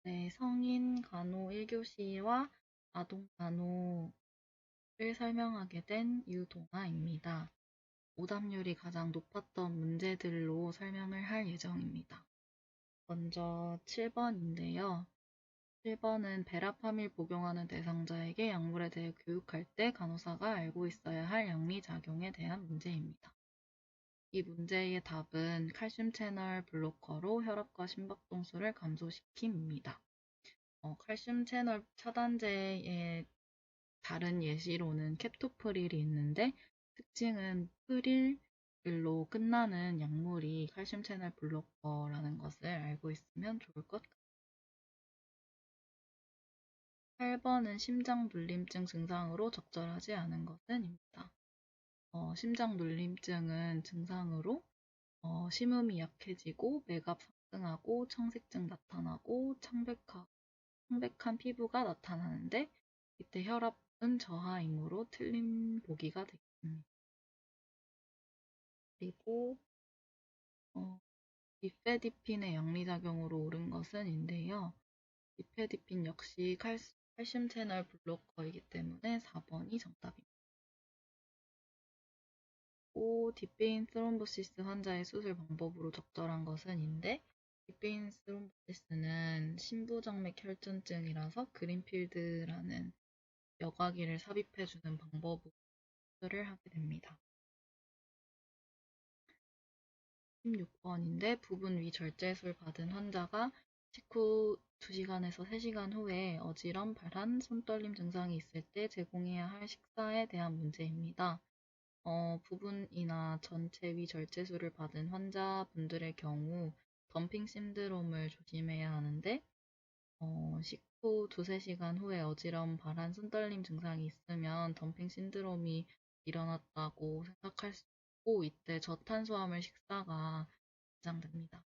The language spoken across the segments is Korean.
네, 성인 간호 1교시와 아동 간호를 설명하게 된 유동아입니다. 오답률이 가장 높았던 문제들로 설명을 할 예정입니다. 먼저 7번인데요. 7번은 베라팜을 복용하는 대상자에게 약물에 대해 교육할 때 간호사가 알고 있어야 할 양리작용에 대한 문제입니다. 이 문제의 답은 칼슘 채널 블로커로 혈압과 심박동수를 감소시킴입니다. 칼슘 채널 차단제의 다른 예시로는 캡토프릴이 있는데 특징은 프릴로 끝나는 약물이 칼슘 채널 블로커라는 것을 알고 있으면 좋을 것 같아요. 8번은 심장 눌림증 증상으로 적절하지 않은 것은입니다. 심장 눌림증은 증상으로 심음이 약해지고 맥압 상승하고 청색증 나타나고 창백한 피부가 나타나는데 이때 혈압은 저하이므로 틀린 보기가 되겠습니다. 그리고 니페디핀의 양리작용으로 옳은 것은인데요. 니페디핀 역시 칼슘 채널 블로커이기 때문에 4번이 정답입니다. 디페인 스롬보시스 환자의 수술 방법으로 적절한 것은인데 디페인 스롬보시스는 심부정맥 혈전증이라서 그린필드라는 여과기를 삽입해주는 방법으로 수술을 하게 됩니다. 16번인데 부분 위 절제술 받은 환자가 식후 2시간에서 3시간 후에 어지럼, 발한, 손떨림 증상이 있을 때 제공해야 할 식사에 대한 문제입니다. 부분이나 전체 위 절제술을 받은 환자분들의 경우 덤핑 신드롬을 조심해야 하는데 식후 2~3시간 후에 어지럼, 발한, 손떨림 증상이 있으면 덤핑 신드롬이 일어났다고 생각할 수 있고 이때 저탄수화물 식사가 권장됩니다.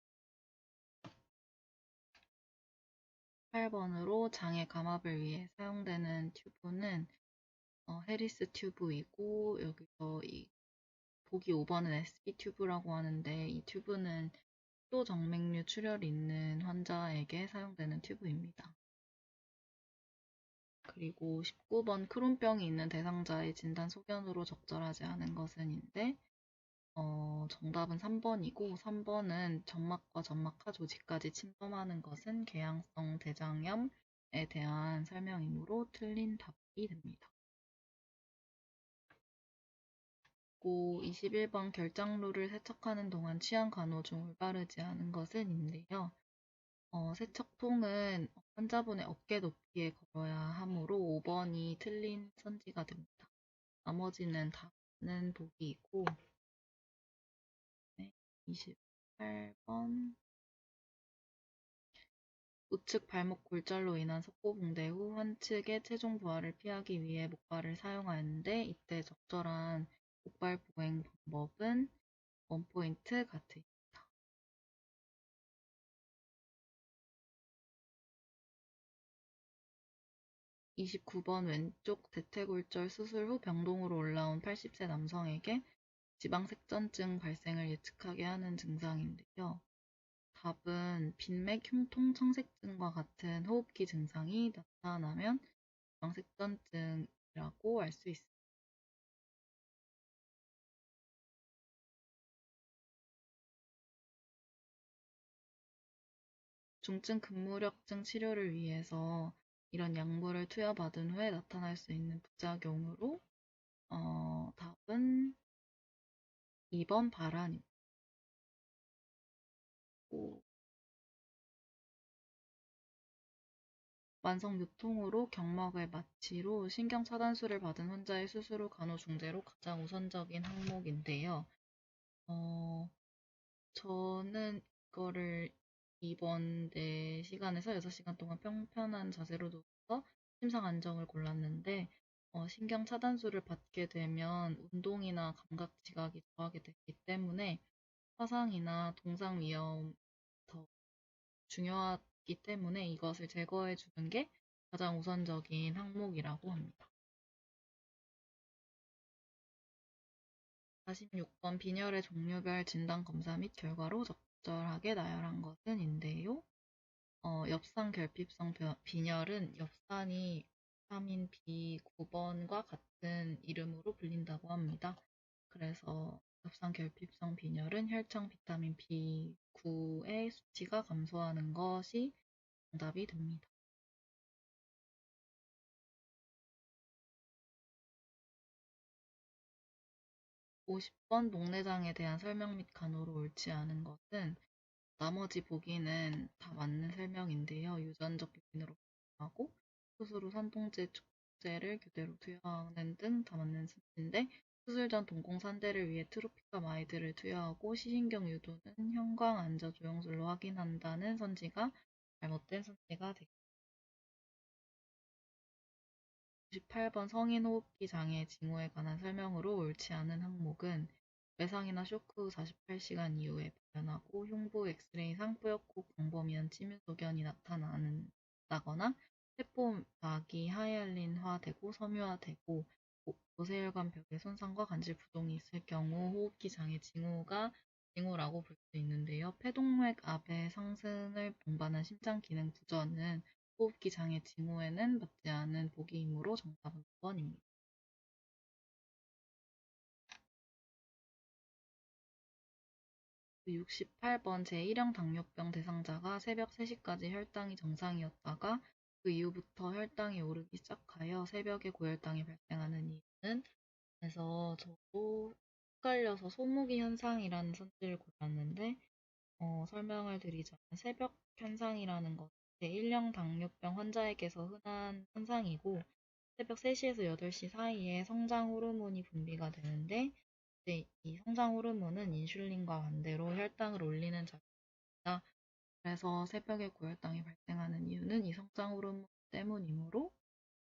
8번으로 장의 감압을 위해 사용되는 튜브는 해리스 튜브이고 여기서 이 보기 5번은 SB 튜브라고 하는데 이 튜브는 식도정맥류 출혈이 있는 환자에게 사용되는 튜브입니다. 그리고 19번 크론병이 있는 대상자의 진단 소견으로 적절하지 않은 것은인데 정답은 3번이고 3번은 점막과 점막하 조직까지 침범하는 것은 궤양성 대장염에 대한 설명이므로 틀린 답이 됩니다. 21번 결장루를 세척하는 동안 취한 간호 중 올바르지 않은 것은인데요. 세척통은 환자분의 어깨 높이에 걸어야 하므로 5번이 틀린 선지가 됩니다. 나머지는 다는 보기이고 네, 28번 우측 발목 골절로 인한 석고붕대 후 환측의 체중 부하를 피하기 위해 목발을 사용하였는데 이때 적절한 목발 보행 방법은 원포인트 가트입니다. 29번 왼쪽 대퇴골절 수술 후 병동으로 올라온 80세 남성에게 지방색전증 발생을 예측하게 하는 증상인데요. 답은 빈맥 흉통 청색증과 같은 호흡기 증상이 나타나면 지방색전증이라고 알 수 있습니다. 중증 근무력증 치료를 위해서 이런 약물을 투여받은 후에 나타날 수 있는 부작용으로 답은 2번 발한입니다. 만성 요통으로 경막을 마취로 신경차단술을 받은 환자의 수술 후 간호중재로 가장 우선적인 항목인데요. 저는 이거를 이번 4시간에서 6시간 동안 평편한 자세로 누워서 심상 안정을 골랐는데 신경차단술을 받게 되면 운동이나 감각 지각이 저하게 되기 때문에 화상이나 동상 위험 더 중요하기 때문에 이것을 제거해 주는 게 가장 우선적인 항목이라고 합니다. 46번 빈혈의 종류별 진단검사 및 결과로 적절하게 나열한 것은인데요. 엽산 결핍성 빈혈은 엽산이 비타민 B9번과 같은 이름으로 불린다고 합니다. 그래서 엽산 결핍성 빈혈은 혈청 비타민 B9의 수치가 감소하는 것이 정답이 됩니다. 50번 녹내장에 대한 설명 및 간호로 옳지 않은 것은 나머지 보기는 다 맞는 설명인데요. 유전적 요인으로 하고 수술 후 산동제, 축제를 교대로 투여하는 등 다 맞는 순인데 수술 전 동공산대를 위해 트로피카마이드를 투여하고 시신경 유도는 형광 안저 조영술로 확인한다는 선지가 잘못된 선지가 되겠습니다. 98번 성인 호흡기 장애 징후에 관한 설명으로 옳지 않은 항목은 외상이나 쇼크 후 48시간 이후에 발현하고 흉부 엑스레이상 뿌옇고 광범위한 침유 소견이 나타난다거나 세포막이 하이알린화되고 섬유화되고 모세혈관 벽에 손상과 간질 부종이 있을 경우 호흡기 장애 징후라고 볼 수 있는데요. 폐동맥 압의 상승을 동반한 심장 기능 부전은 호흡기 장애 징후에는 맞지 않은 보기이므로 정답은 5번입니다. 68번 제1형 당뇨병 대상자가 새벽 3시까지 혈당이 정상이었다가 그 이후부터 혈당이 오르기 시작하여 새벽에 고혈당이 발생하는 이유는 그래서 저도 헷갈려서 소무기 현상이라는 선지를 골랐는데 설명을 드리자면 새벽 현상이라는 것은 제1형 당뇨병 환자에게서 흔한 현상이고 새벽 3시에서 8시 사이에 성장 호르몬이 분비가 되는데 이제 이 성장 호르몬은 인슐린과 반대로 혈당을 올리는 작용입니다. 그래서 새벽에 고혈당이 발생하는 이유는 이 성장 호르몬 때문이므로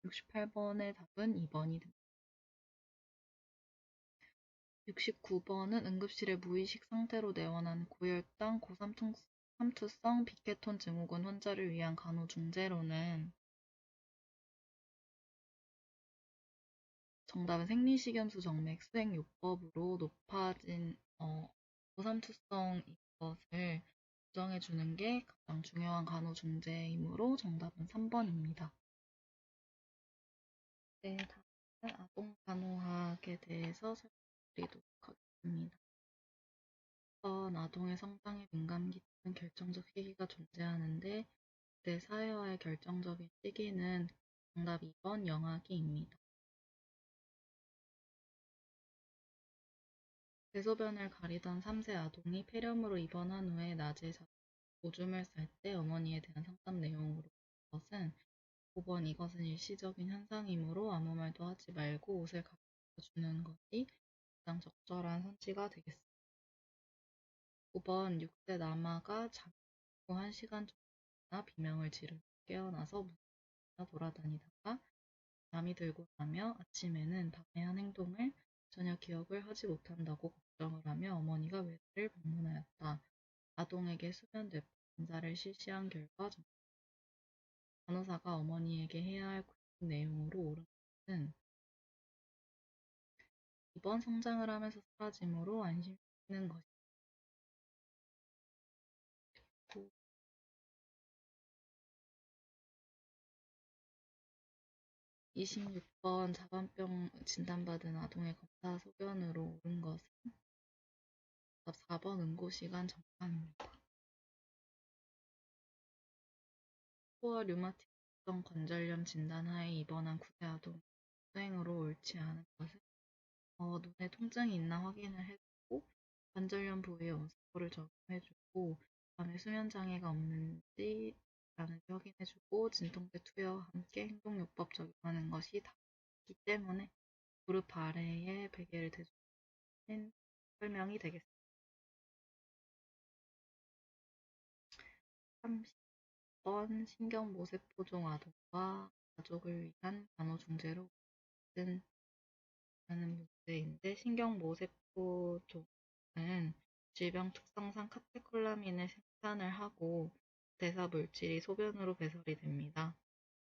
68번의 답은 2번이 됩니다. 69번은 응급실에 무의식 상태로 내원한 고혈당, 고삼투성 비케톤 증후군 환자를 위한 간호중재로는 정답은 생리식염수 정맥 수행요법으로 높아진 고삼투성인 것을 부정해 주는 게 가장 중요한 간호중재이므로 정답은 3번입니다. 네, 다음은 아동간호학에 대해서 설명드리도록 하겠습니다. 아동의 성장에 민감 깊은 결정적 시기가 존재하는데 그때 사회화의 결정적인 시기는 정답 2번 영아기입니다. 대소변을 가리던 3세 아동이 폐렴으로 입원한 후에 낮에 오줌을 쌀 때 어머니에 대한 상담 내용으로 것은 5번 이것은 일시적인 현상이므로 아무 말도 하지 말고 옷을 가져주는 것이 가장 적절한 선지가 되겠습니다. 9번 6세 남아가 잠이 후 1시간 정도나 비명을 지르며 깨어나서 무서워 돌아다니다가 잠이 들고 나며 아침에는 밤에 한 행동을 전혀 기억을 하지 못한다고 걱정을 하며 어머니가 외래를 방문하였다. 아동에게 수면 뇌파 검사를 실시한 결과 간호사가 어머니에게 해야 할 구직 내용으로 옳은 것은 2번 성장을 하면서 사라짐으로 안심시키는 것이고 26번 자반병 진단받은 아동의 검사 소견으로 옳은 것은 4번 응고시간 정상입니다. 코어 류마티성 관절염 진단하에 입원한 9세 아동 수행으로 옳지 않은 것은 눈에 통증이 있나 확인을 해주고 관절염 부위에 온스코를 적용해주고 밤에 수면장애가 없는지 라는지 확인해주고 진통제 투여와 함께 행동요법 적용하는 것이 다이기 때문에 무릎 아래에 베개를 대주는 설명이 되겠습니다. 30번 신경모세포종 아동과 가족을 위한 간호중재로 라는 문제인데 신경모세포종은 질병 특성상 카테콜라민을 생산을 하고 대사 물질이 소변으로 배설이 됩니다.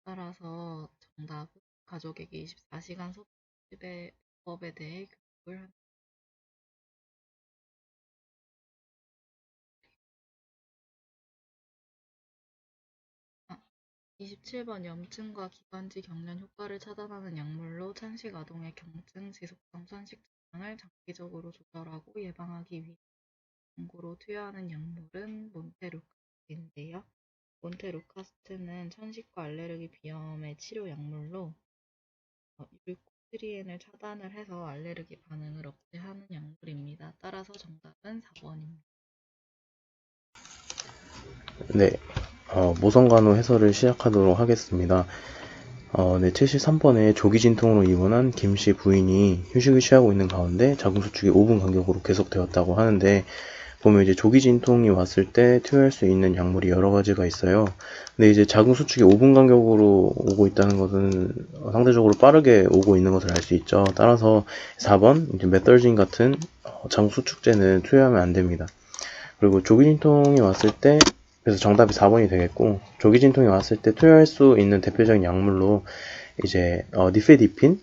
따라서 정답은 가족에게 24시간 소변법에 대해 교육을 합니다. 27번 염증과 기관지 경련 효과를 차단하는 약물로 찬식 아동의 경증, 지속성 선식 증상을 장기적으로 조절하고 예방하기 위해 권고로 투여하는 약물은 몬테루카스트인데요. 몬테루카스트는 천식과 알레르기 비염의 치료 약물로 류코트리엔을 차단을 해서 알레르기 반응을 억제하는 약물입니다. 따라서 정답은 4번입니다. 네, 모성간호 해설을 시작하도록 하겠습니다. 네, 73번에 조기 진통으로 입원한 김씨 부인이 휴식을 취하고 있는 가운데 자궁수축이 5분 간격으로 계속되었다고 하는데, 보면 이제 조기 진통이 왔을 때 투여할 수 있는 약물이 여러 가지가 있어요. 근데 이제 자궁수축이 5분 간격으로 오고 있다는 것은 상대적으로 빠르게 오고 있는 것을 알 수 있죠. 따라서 4번 이제 메떨진 같은 자궁수축제는 투여하면 안 됩니다. 그리고 조기 진통이 왔을 때, 그래서 정답이 4번이 되겠고, 조기 진통이 왔을 때 투여할 수 있는 대표적인 약물로 이제 니페디핀이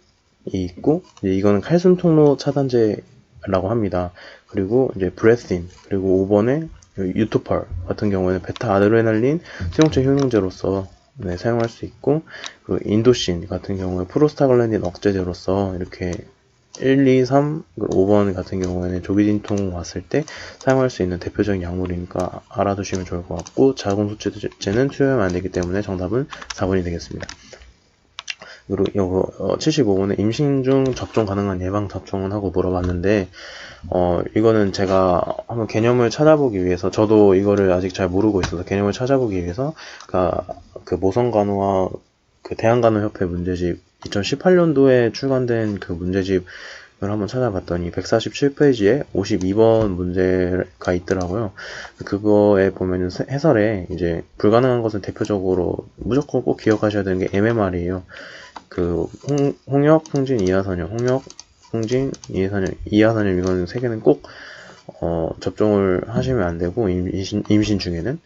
있고, 이제 이거는 칼슘 통로 차단제라고 합니다. 그리고 이제 브레신, 그리고 5번에 유토펄 같은 경우에는 베타 아드레날린 수용체 효능제로서 사용할 수 있고, 그 인도신 같은 경우에 프로스타글랜딘 억제제로서 이렇게 1, 2, 3, 5번 같은 경우에는 조기 진통 왔을 때 사용할 수 있는 대표적인 약물이니까 알아두시면 좋을 것 같고, 자궁수축제는 투여하면 안 되기 때문에 정답은 4번이 되겠습니다. 그리고 이거 75번에 임신 중 접종 가능한 예방 접종은 하고 물어봤는데, 이거는 제가 한번 개념을 찾아보기 위해서, 저도 이거를 아직 잘 모르고 있어서 개념을 찾아보기 위해서 그 모성간호와 그 대한간호협회 문제집 2018년도에 출간된 그 문제집을 한번 찾아봤더니 147페이지에 52번 문제가 있더라고요. 그거에 보면은 해설에 이제 불가능한 것은 대표적으로 무조건 꼭 기억하셔야 되는 게 MMR이에요. 그 홍역, 풍진, 이하선염, 홍역, 풍진, 이하선염 이거는 세 개는 꼭 접종을 하시면 안 되고, 임신 중에는.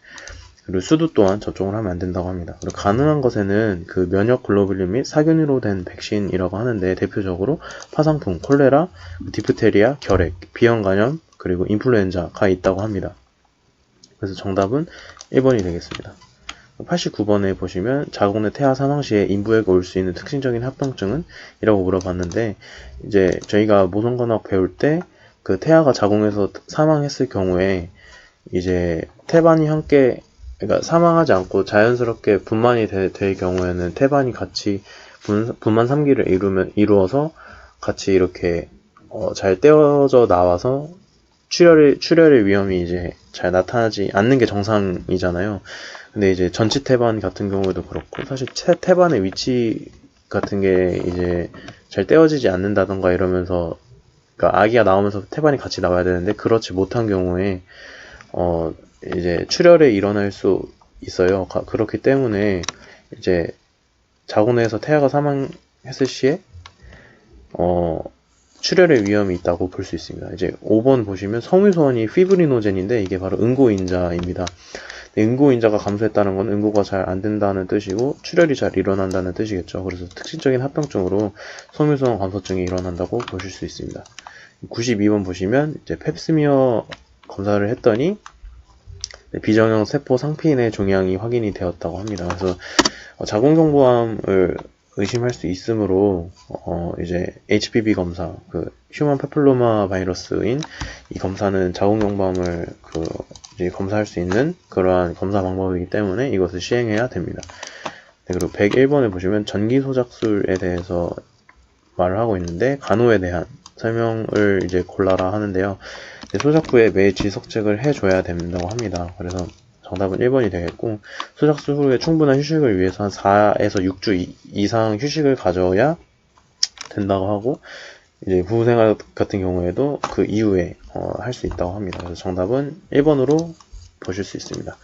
그리고 수두 또한 접종을 하면 안 된다고 합니다. 그리고 가능한 것에는 그 면역 글로뷸린 및 사균으로 된 백신이라고 하는데, 대표적으로 파상풍, 콜레라, 디프테리아, 결핵, 비형 간염, 그리고 인플루엔자가 있다고 합니다. 그래서 정답은 1번이 되겠습니다. 89번에 보시면 자궁 내 태아 사망 시에 인부에게 올 수 있는 특징적인 합병증은? 이라고 물어봤는데, 이제 저희가 모성건학 배울 때 그 태아가 자궁에서 사망했을 경우에 이제 태반이 함께, 그러니까 사망하지 않고 자연스럽게 분만이 될 경우에는 태반이 같이 분만 3기를 이루어서 같이 이렇게 잘 떼어져 나와서 출혈의 위험이 이제 잘 나타나지 않는 게 정상이잖아요. 근데 이제 전치 태반 같은 경우에도 그렇고, 사실 태반의 위치 같은 게 이제 잘 떼어지지 않는다던가 이러면서, 그러니까 아기가 나오면서 태반이 같이 나와야 되는데 그렇지 못한 경우에 이제 출혈이 일어날 수 있어요. 그렇기 때문에 이제 자궁 내에서 태아가 사망했을 시에 출혈의 위험이 있다고 볼 수 있습니다. 이제 5번 보시면 섬유소원이 피브리노젠인데 이게 바로 응고인자입니다. 응고인자가 감소했다는 건 응고가 잘 안 된다는 뜻이고 출혈이 잘 일어난다는 뜻이겠죠. 그래서 특징적인 합병증으로 섬유소원 감소증이 일어난다고 보실 수 있습니다. 92번 보시면 이제 펩스미어 검사를 했더니 비정형 세포 상피인의 종양이 확인이 되었다고 합니다. 그래서 자궁경부암을 의심할 수 있으므로 이제 HPV 검사, 그 휴먼 페플로마 바이러스인 이 검사는 자궁경부암을 이제 검사할 수 있는 그러한 검사 방법이기 때문에 이것을 시행해야 됩니다. 네, 그리고 101번에 보시면 전기소작술에 대해서 말을 하고 있는데, 간호에 대한 설명을 이제 골라라 하는데요. 소작 후에 매일 질석책을 해줘야 된다고 합니다. 그래서 정답은 1번이 되겠고, 소작술 후에 충분한 휴식을 위해서 한 4에서 6주 이상 휴식을 가져야 된다고 하고, 이제 부부생활 같은 경우에도 그 이후에 할 수 있다고 합니다. 그래서 정답은 1번으로 보실 수 있습니다.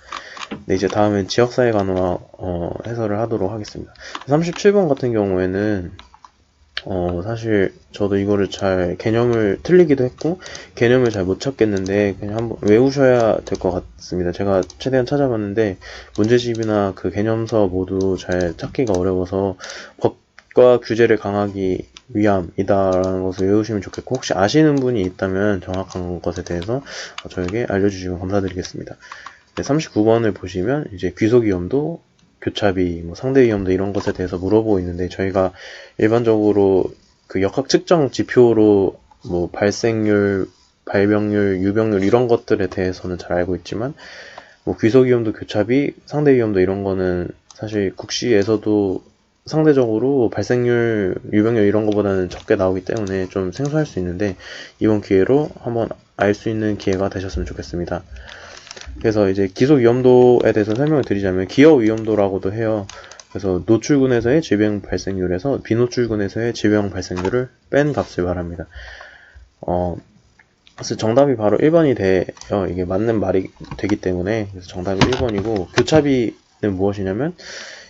네, 이제 다음은 지역사회 간호와 해설을 하도록 하겠습니다. 37번 같은 경우에는 사실 저도 이거를 잘 개념을 틀리기도 했고 개념을 잘 못 찾겠는데 그냥 한번 외우셔야 될 것 같습니다. 제가 최대한 찾아봤는데 문제집이나 그 개념서 모두 잘 찾기가 어려워서 법과 규제를 강하기 위함이다라는 것을 외우시면 좋겠고, 혹시 아시는 분이 있다면 정확한 것에 대해서 저에게 알려주시면 감사드리겠습니다. 네, 39번을 보시면 이제 귀속위험도 교차비, 뭐 상대 위험도 이런 것에 대해서 물어보고 있는데 저희가 일반적으로 그 역학 측정 지표로 뭐 발생률, 발병률, 유병률 이런 것들에 대해서는 잘 알고 있지만 뭐 귀속 위험도 교차비, 상대 위험도 이런 거는 사실 국시에서도 상대적으로 발생률, 유병률 이런 거보다는 적게 나오기 때문에 좀 생소할 수 있는데 이번 기회로 한번 알 수 있는 기회가 되셨으면 좋겠습니다. 그래서 이제 기속 위험도에 대해서 설명을 드리자면 기여 위험도라고도 해요. 그래서 노출군에서의 질병 발생률에서 비노출군에서의 질병 발생률을 뺀 값을 말합니다. 그래서 정답이 바로 1번이 돼요. 이게 맞는 말이 되기 때문에 그래서 정답이 1번이고 교차비는 무엇이냐면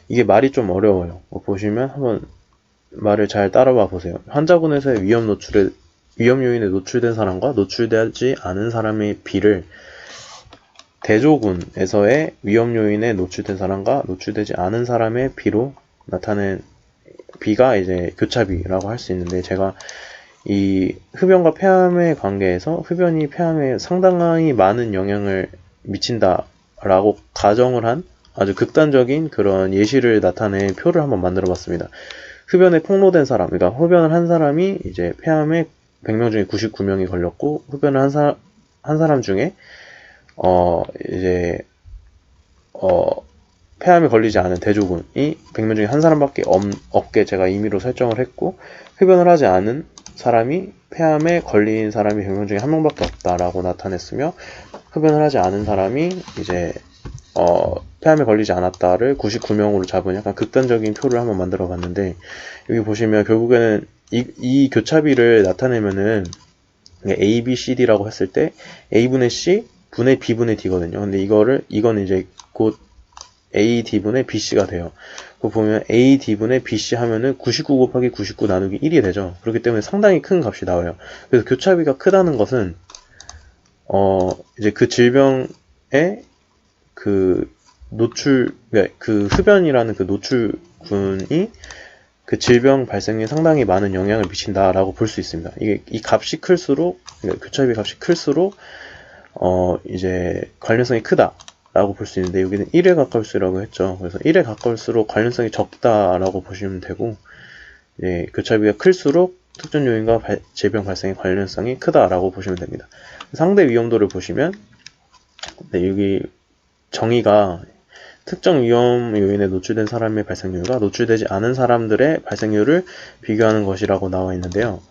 이게 말이 좀 어려워요. 보시면 한번 말을 잘 따라봐 보세요. 환자군에서의 위험 요인에 노출된 사람과 노출되지 않은 사람의 비를 대조군에서의 위험 요인에 노출된 사람과 노출되지 않은 사람의 비로 나타낸 비가 이제 교차비라고 할 수 있는데 제가 이 흡연과 폐암의 관계에서 흡연이 폐암에 상당히 많은 영향을 미친다라고 가정을 한 아주 극단적인 그런 예시를 나타낸 표를 한번 만들어 봤습니다. 흡연에 폭로된 사람, 그러니까 흡연을 한 사람이 이제 폐암에 100명 중에 99명이 걸렸고 흡연을 한 사람 중에 폐암에 걸리지 않은 대조군이 100명 중에 한 사람밖에 없게 제가 임의로 설정을 했고 흡연을 하지 않은 사람이 폐암에 걸린 사람이 100명 중에 한 명밖에 없다라고 나타냈으며 흡연을 하지 않은 사람이 이제 폐암에 걸리지 않았다를 99명으로 잡은 약간 극단적인 표를 한번 만들어 봤는데 여기 보시면 결국에는 이 교차비를 나타내면은 A, B, C, D라고 했을 때 A분의 C 분의 B분의 D거든요. 근데 이거는 이제 곧 A, D분의 BC가 돼요. 그거 보면 A, D분의 BC 하면은 99 곱하기 99 나누기 1이 되죠. 그렇기 때문에 상당히 큰 값이 나와요. 그래서 교차비가 크다는 것은, 이제 그 질병의 그 그 흡연이라는 그 노출군이 그 질병 발생에 상당히 많은 영향을 미친다라고 볼 수 있습니다. 이 값이 클수록, 그러니까 교차비 값이 클수록, 이제 관련성이 크다라고 볼 수 있는데, 여기는 1에 가까울수라고 했죠. 그래서 1에 가까울수록 관련성이 적다라고 보시면 되고, 예, 교차비가 클수록 특정 요인과 질병 발생의 관련성이 크다라고 보시면 됩니다. 상대 위험도를 보시면, 네, 여기 정의가 특정 위험 요인에 노출된 사람의 발생률과 노출되지 않은 사람들의 발생률을 비교하는 것이라고 나와 있는데요.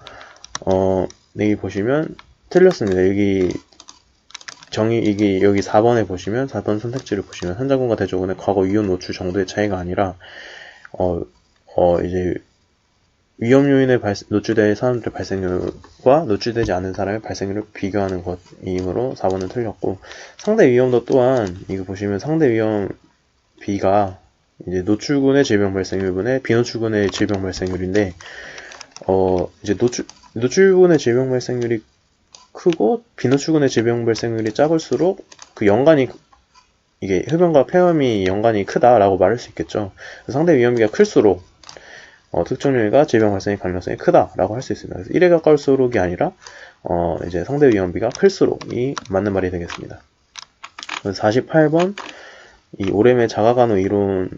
여기 보시면 틀렸습니다. 여기 여기 4번에 보시면 4번 선택지를 보시면 환자군과 대조군의 과거 위험 노출 정도의 차이가 아니라 이제 위험 요인에 노출된 사람들의 발생률과 노출되지 않은 사람의 발생률을 비교하는 것이므로 4번은 틀렸고, 상대 위험도 또한 이거 보시면 상대 위험 B가 이제 노출군의 질병 발생률분의 비노출군의 질병 발생률인데, 이제 노출군의 질병 발생률이 크고 비노출군의 질병 발생률이 작을수록 그 연관이, 이게 흡연과 폐암이 연관이 크다라고 말할 수 있겠죠. 상대 위험비가 클수록 특정 요인과 질병 발생의 가능성이 크다라고 할 수 있습니다. 그래서 1에 가까울수록이 아니라 이제 상대 위험비가 클수록이 맞는 말이 되겠습니다. 48번 이 오렘의 자가간호 이론,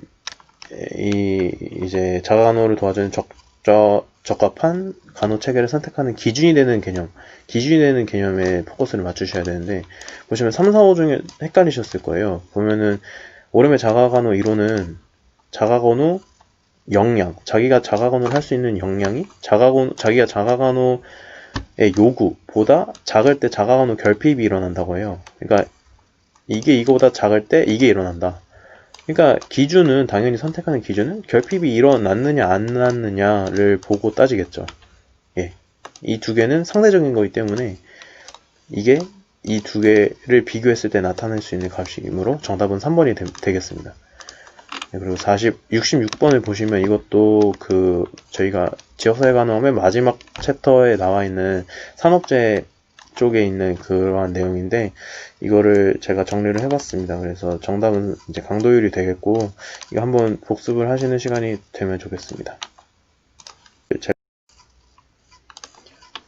이제 자가간호를 도와주는 적합한 간호 체계를 선택하는 기준이 되는 개념에 포커스를 맞추셔야 되는데, 보시면 3, 4, 5 중에 헷갈리셨을 거예요. 보면은 오렘의 자가간호 이론은 자가간호 역량, 자기가 자가간호를 할 수 있는 역량이 자기가 자가간호의 요구보다 작을 때 자가간호 결핍이 일어난다고 해요. 그러니까 이게 이거보다 작을 때 이게 일어난다. 그러니까 기준은, 당연히 선택하는 기준은 결핍이 일어났느냐 안 났느냐를 보고 따지겠죠. 예, 이 두 개는 상대적인 거기 때문에 이게 이 두 개를 비교했을 때 나타낼 수 있는 값이므로 정답은 3번이 되겠습니다. 네, 그리고 66번을 보시면 이것도 저희가 지역사회 간호의 마지막 챕터에 나와 있는 산업재 쪽에 있는 그러한 내용인데, 이거를 제가 정리를 해봤습니다. 그래서 정답은 이제 강도율이 되겠고, 이거 한번 복습을 하시는 시간이 되면 좋겠습니다.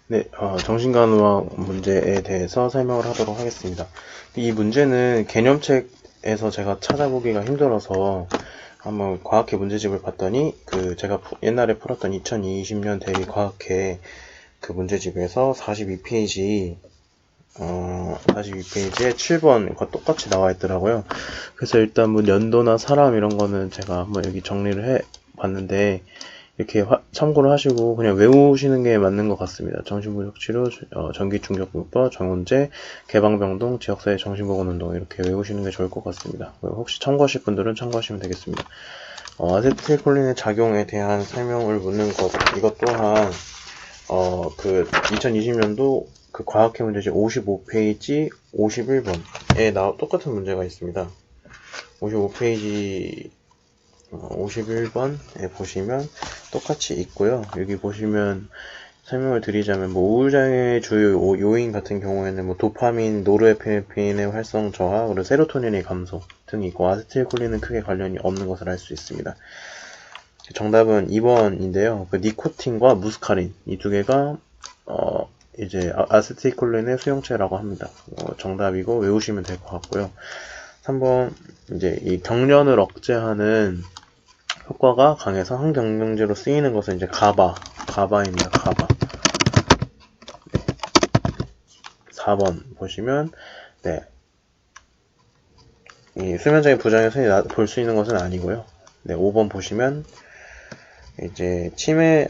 네, 정신간호학 문제에 대해서 설명을 하도록 하겠습니다. 이 문제는 개념책에서 제가 찾아보기가 힘들어서 한번 과학회 문제집을 봤더니 제가 옛날에 풀었던 2020년 대비 과학회 그 문제집에서 42페이지에 7번과 똑같이 나와 있더라고요. 그래서 일단 뭐 연도나 사람 이런 거는 제가 한번 여기 정리를 해 봤는데, 이렇게 참고를 하시고 그냥 외우시는 게 맞는 것 같습니다. 정신분석치료, 전기충격요법, 정원제, 개방병동, 지역사회 정신보건운동 이렇게 외우시는 게 좋을 것 같습니다. 혹시 참고하실 분들은 참고하시면 되겠습니다. 아세틸콜린의 작용에 대한 설명을 묻는 것, 이것 또한 2020년도 그 과학회 문제집 55페이지 51번에 똑같은 문제가 있습니다. 55페이지 51번에 보시면 똑같이 있고요. 여기 보시면 설명을 드리자면 우울장애 주요 요인 같은 경우에는 도파민, 노르에피네프린의 활성 저하, 그리고 세로토닌의 감소 등이 있고, 아세틸콜린은 크게 관련이 없는 것을 알 수 있습니다. 정답은 2번인데요. 니코틴과 무스카린 이 두 개가 이제 아세틸콜린의 수용체라고 합니다. 정답이고 외우시면 될 것 같고요. 3번 이제 이 경련을 억제하는 효과가 강해서 항경련제로 쓰이는 것은 이제 가바입니다. 가바. 네. 4번 보시면 이 수면장애 부작용 흔히 볼 수 있는 것은 아니고요. 5번 보시면 이제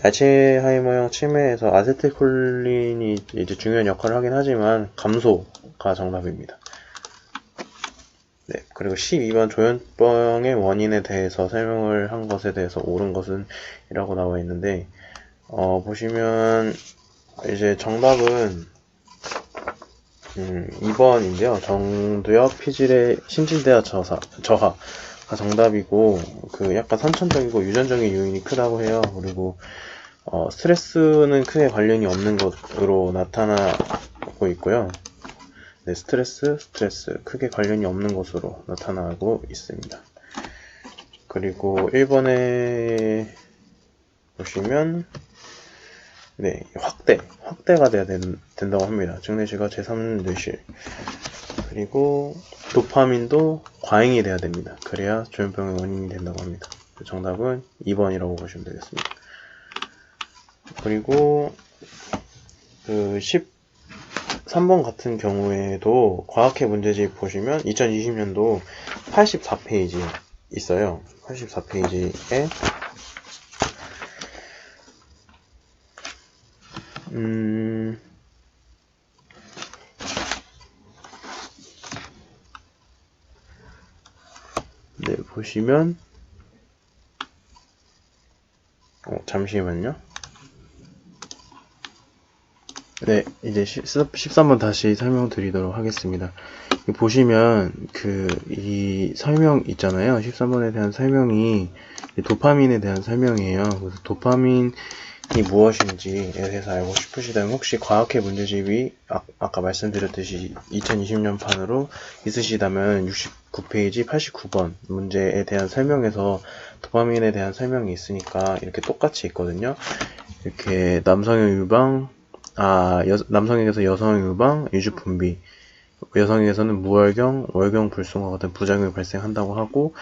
알츠하이머형 치매에서 아세틸콜린이 이제 중요한 역할을 하긴 하지만 감소가 정답입니다. 그리고 12번 조현병의 원인에 대해서 설명을 한 것에 대해서 옳은 것은 이라고 나와 있는데, 보시면 이제 정답은 2번인데요. 정두엽 피질의 신진대사 저하가 정답이고, 약간 선천적이고 유전적인 요인이 크다고 해요. 그리고 스트레스는 크게 관련이 없는 것으로 나타나고 있고요. 스트레스 크게 관련이 없는 것으로 나타나고 있습니다. 그리고 1번에 보시면 확대가 돼야 된다고 합니다. 증뇌실과 제3뇌실. 그리고 도파민도 과잉이 돼야 됩니다. 그래야 조현병의 원인이 된다고 합니다. 정답은 2번이라고 보시면 되겠습니다. 그리고 13번 같은 경우에도 과학회 문제집 보시면 2020년도 84페이지 있어요. 84페이지에 보시면 잠시만요. 이제 13번 다시 설명드리도록 하겠습니다. 보시면 이 설명 있잖아요. 13번에 대한 설명이 도파민에 대한 설명이에요. 그래서 도파민이 무엇인지에 대해서 알고 싶으시다면 혹시 과학회 문제집이 아까 말씀드렸듯이 2020년 판으로 있으시다면 69페이지 89번 문제에 대한 설명에서 도파민에 대한 설명이 있으니까 이렇게 똑같이 있거든요. 이렇게 남성의 유방, 남성에게서 여성의 유방, 유주분비, 여성에게서는 무월경, 월경 불순과 같은 부작용이 발생한다고 하고,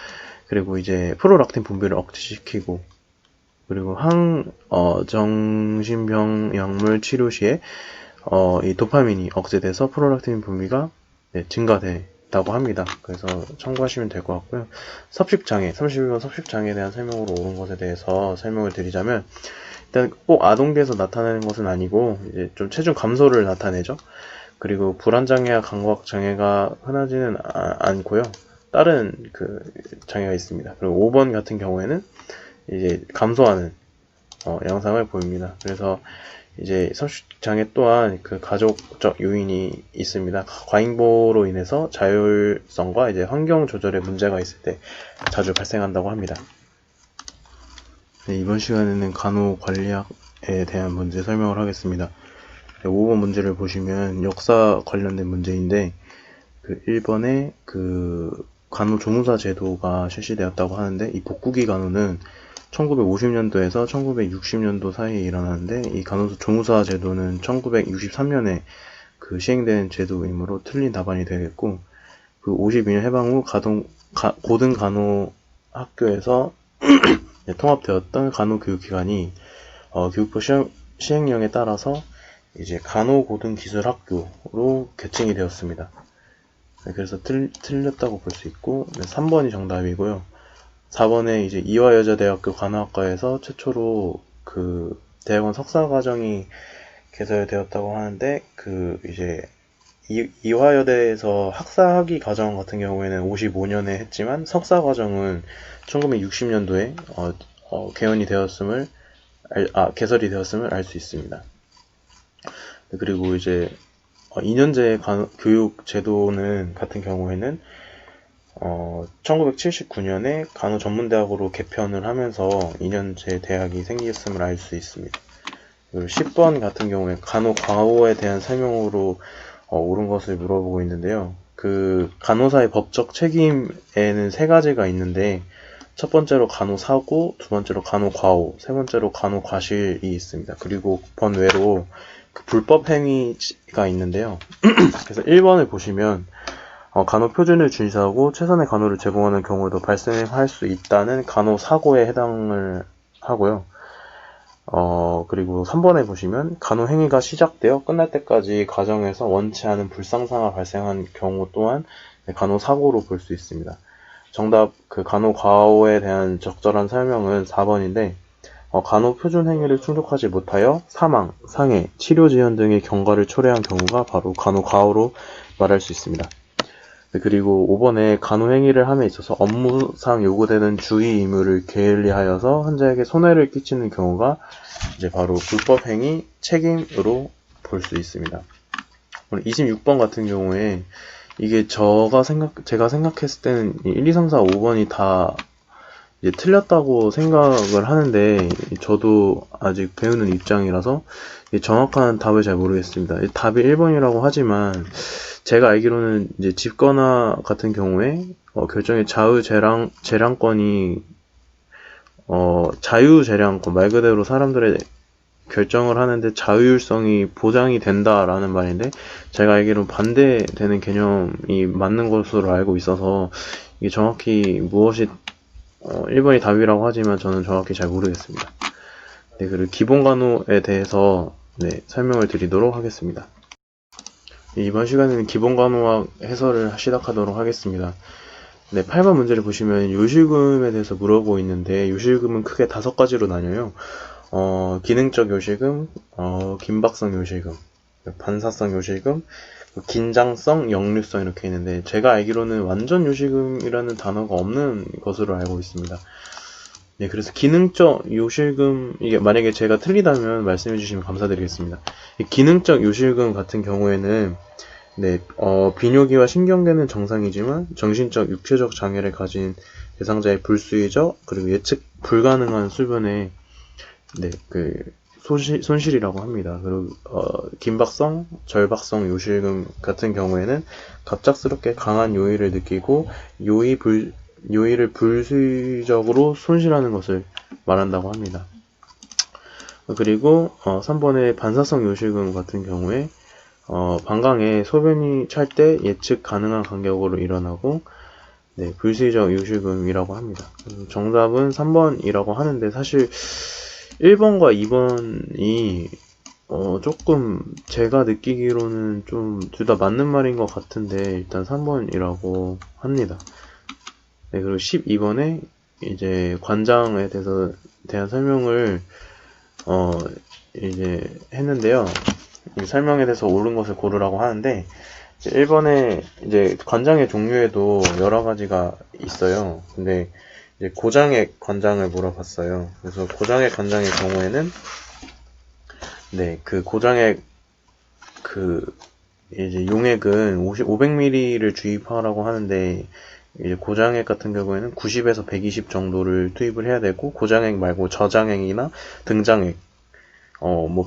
그리고 이제 프로락틴 분비를 억제시키고, 그리고 정신병 약물 치료 시에 이 도파민이 억제돼서 프로락틴 분비가 증가된다고 합니다. 그래서 참고하시면 될 것 같고요. 섭식장애, 31번 섭식장애에 대한 설명으로 옳은 것에 대해서 설명을 드리자면, 일단 꼭 아동계에서 나타나는 것은 아니고 이제 좀 체중 감소를 나타내죠. 그리고 불안장애와 감각장애가 흔하지는 않고요. 다른 장애가 있습니다. 그리고 5번 같은 경우에는 이제 감소하는 양상을 보입니다. 그래서 이제 섭식장애 또한 가족적 요인이 있습니다. 과잉보로 인해서 자율성과 이제 환경 조절에 문제가 있을 때 자주 발생한다고 합니다. 이번 시간에는 간호관리학에 대한 문제 설명을 하겠습니다. 5번 문제를 보시면 역사 관련된 문제인데 1번에 간호조무사 제도가 실시되었다고 하는데, 이 복국기 간호는 1950년도에서 1960년도 사이에 일어났는데, 이 간호조무사 제도는 1963년에 시행된 제도이므로 틀린 답안이 되겠고, 52년 해방 후 고등 간호 학교에서 통합되었던 간호교육기관이 교육부 시행령에 따라서 이제 간호고등기술학교로 개칭이 되었습니다. 네, 그래서 틀렸다고 볼 수 있고, 네, 3번이 정답이고요. 4번에 이제 이화여자대학교 간호학과에서 최초로 그 대학원 석사과정이 개설되었다고 하는데, 그 이제 이화여대에서 학사학위 과정 같은 경우에는 55년에 했지만 석사과정은 1960년도에 개설이 되었음을 알 수 있습니다. 그리고 이제 2년제 교육 제도는 같은 경우에는 1979년에 간호전문대학으로 개편을 하면서 2년제 대학이 생겼음을 알 수 있습니다. 그리고 10번 같은 경우에 간호과호에 대한 설명으로 옳은 것을 물어보고 있는데요. 그 간호사의 법적 책임에는 세 가지가 있는데, 첫 번째로 간호사고, 두 번째로 간호과오, 세 번째로 간호과실이 있습니다. 그리고 번외로 그 불법 행위가 있는데요. 그래서 1번을 보시면 간호 표준을 준수하고 최선의 간호를 제공하는 경우도 발생할 수 있다는 간호사고에 해당을 하고요. 그리고 3번에 보시면 간호 행위가 시작되어 끝날 때까지 과정에서 원치 않은 불상사가 발생한 경우 또한 간호사고로 볼 수 있습니다. 정답 그 간호과오에 대한 적절한 설명은 4번인데, 간호 표준 행위를 충족하지 못하여 사망, 상해, 치료 지연 등의 경과를 초래한 경우가 바로 간호과오로 말할 수 있습니다. 그리고 5번에 간호 행위를 함에 있어서 업무상 요구되는 주의 의무를 게을리하여서 환자에게 손해를 끼치는 경우가 이제 바로 불법 행위 책임으로 볼 수 있습니다. 26번 같은 경우에 이게 제가 생각했을 때는 1, 2, 3, 4, 5번이 다 이제 틀렸다고 생각을 하는데, 저도 아직 배우는 입장이라서 정확한 답을 잘 모르겠습니다. 답이 1번이라고 하지만 제가 알기로는 이제 집권화 같은 경우에 결정의 재량권이 자유재량권, 말 그대로 사람들의 결정을 하는데 자율성이 보장이 된다라는 말인데, 제가 알기로는 반대되는 개념이 맞는 것으로 알고 있어서 이게 정확히 무엇이 1번이 답이라고 하지만 저는 정확히 잘 모르겠습니다. 네, 그리고 기본간호에 대해서 설명을 드리도록 하겠습니다. 이번 시간에는 기본간호학 해설을 시작하도록 하겠습니다. 네, 8번 문제를 보시면 요실금에 대해서 물어보고 있는데, 요실금은 크게 5가지로 나뉘어요. 기능적 요실금, 긴박성 요실금, 반사성 요실금, 긴장성, 역류성 이렇게 있는데, 제가 알기로는 완전 요실금이라는 단어가 없는 것으로 알고 있습니다. 네, 그래서 기능적 요실금, 이게 만약에 제가 틀리다면 말씀해 주시면 감사드리겠습니다. 기능적 요실금 같은 경우에는 비뇨기와 신경계는 정상이지만 정신적, 육체적 장애를 가진 대상자의 불수의적, 그리고 예측 불가능한 수변의 손실이라고 합니다. 그리고 긴박성, 절박성 요실금 같은 경우에는 갑작스럽게 강한 요의를 느끼고 요의를 불수의적으로 손실하는 것을 말한다고 합니다. 그리고 3번의 반사성 요실금 같은 경우에 방광에 소변이 찰 때 예측 가능한 간격으로 일어나고 불수의적 요실금이라고 합니다. 정답은 3번이라고 하는데, 사실 1번과 2번이 조금 제가 느끼기로는 좀 둘 다 맞는 말인 것 같은데, 일단 3번이라고 합니다. 네, 그리고 12번에 이제 관장에 대한 설명을 이제 했는데요. 이 설명에 대해서 옳은 것을 고르라고 하는데, 1번에 이제 관장의 종류에도 여러 가지가 있어요. 근데 이제 고장액 관장을 물어봤어요. 그래서 고장액 관장의 경우에는 그 고장액 이제 용액은 500ml를 주입하라고 하는데, 이제 고장액 같은 경우에는 90에서 120 정도를 투입을 해야 되고, 고장액 말고 저장액이나 등장액,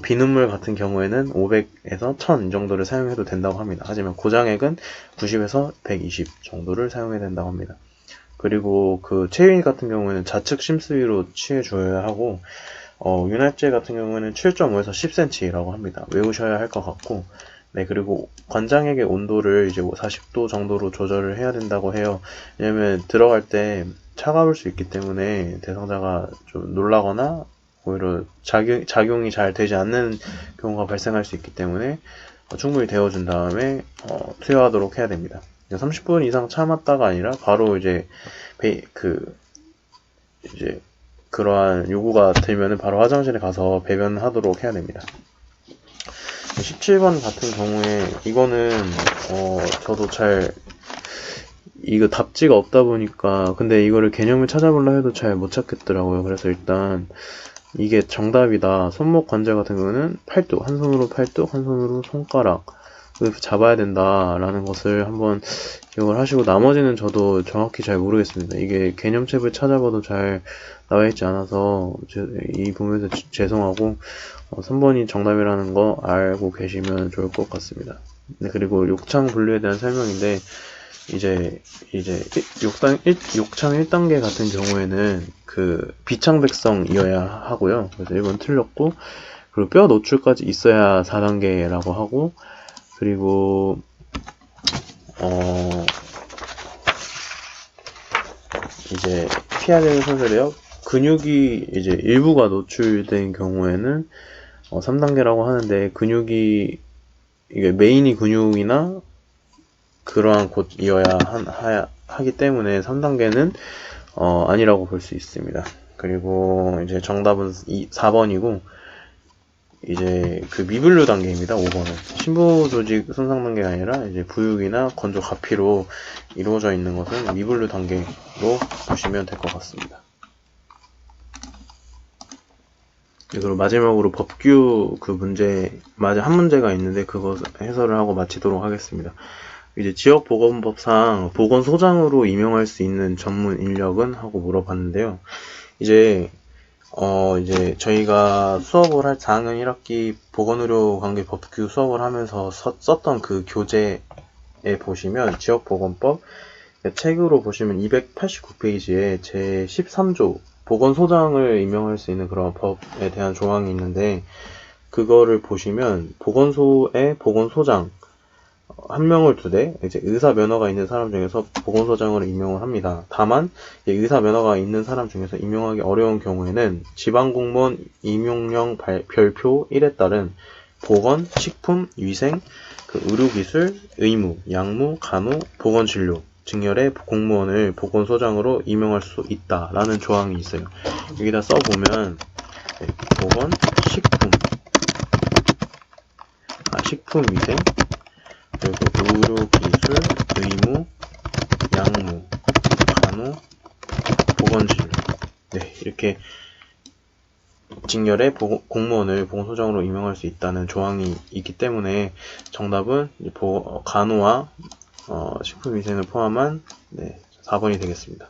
비눗물 같은 경우에는 500에서 1000 정도를 사용해도 된다고 합니다. 하지만 고장액은 90에서 120 정도를 사용해야 된다고 합니다. 그리고 그 체위 같은 경우에는 좌측 심수위로 취해줘야 하고, 윤활제 같은 경우에는 7.5에서 10cm라고 합니다. 외우셔야 할 것 같고, 그리고 관장액의 온도를 이제 40도 정도로 조절을 해야 된다고 해요. 왜냐면 들어갈 때 차가울 수 있기 때문에 대상자가 좀 놀라거나 오히려 작용이 잘 되지 않는 경우가 발생할 수 있기 때문에 충분히 데워준 다음에 투여하도록 해야 됩니다. 30분 이상 참았다가 아니라 바로 이제 이제 그러한 요구가 들면은 바로 화장실에 가서 배변하도록 해야 됩니다. 17번 같은 경우에 이거는 저도 잘 이거 답지가 없다 보니까 근데 이거를 개념을 찾아보려 해도 잘 못 찾겠더라고요. 그래서 일단 이게 정답이다. 손목 관절 같은 경우는 팔뚝, 한 손으로 팔뚝, 한 손으로 손가락 잡아야 된다라는 것을 한번 기억을 하시고 나머지는 저도 정확히 잘 모르겠습니다. 이게 개념책을 찾아봐도 잘 나와있지 않아서 이 부분에서 죄송하고 3번이 정답이라는 거 알고 계시면 좋을 것 같습니다. 네, 그리고 욕창 분류에 대한 설명인데 이제 욕창 1단계 같은 경우에는 그 비창백성이어야 하고요. 그래서 1번 틀렸고 그리고 뼈 노출까지 있어야 4단계라고 하고 그리고 이제 피해야 되는 순서래요. 근육이 이제 일부가 노출된 경우에는 3단계라고 하는데 근육이 이게 메인이 근육이나 그러한 곳이어야 하기 때문에 3단계는 아니라고 볼 수 있습니다. 그리고 이제 정답은 4번이고 이제 그 미분류 단계입니다. 5번은 심부 조직 손상 단계가 아니라 이제 부육이나 건조 가피로 이루어져 있는 것은 미분류 단계로 보시면 될 것 같습니다. 그리고 마지막으로 법규 그 문제 한 문제가 있는데 그거 해설을 하고 마치도록 하겠습니다. 이제 지역보건법상 보건소장으로 임용할 수 있는 전문 인력은? 하고 물어봤는데요. 이제 저희가 수업을 할 4학년 1학기 보건의료관계 법규 수업을 하면서 썼던 그 교재에 보시면 지역보건법 책으로 보시면 289페이지에 제 13조 보건소장을 임명할 수 있는 그런 법에 대한 조항이 있는데 그거를 보시면 보건소의 보건소장 한 명을 두되 이제 의사 면허가 있는 사람 중에서 보건소장으로 임명을 합니다. 다만 의사 면허가 있는 사람 중에서 임명하기 어려운 경우에는 지방공무원 임용령 별표 1에 따른 보건, 식품, 위생, 의료기술, 의무, 약무, 간호, 보건진료 직렬의 공무원을 보건소장으로 임명할 수 있다라는 조항이 있어요. 여기다 써보면 보건, 식품위생 그리고 의료기술, 의무, 약무, 간호, 보건진료 이렇게 직렬의 공무원을 보건소장으로 임명할 수 있다는 조항이 있기 때문에 정답은 간호와 식품위생을 포함한 4번이 되겠습니다.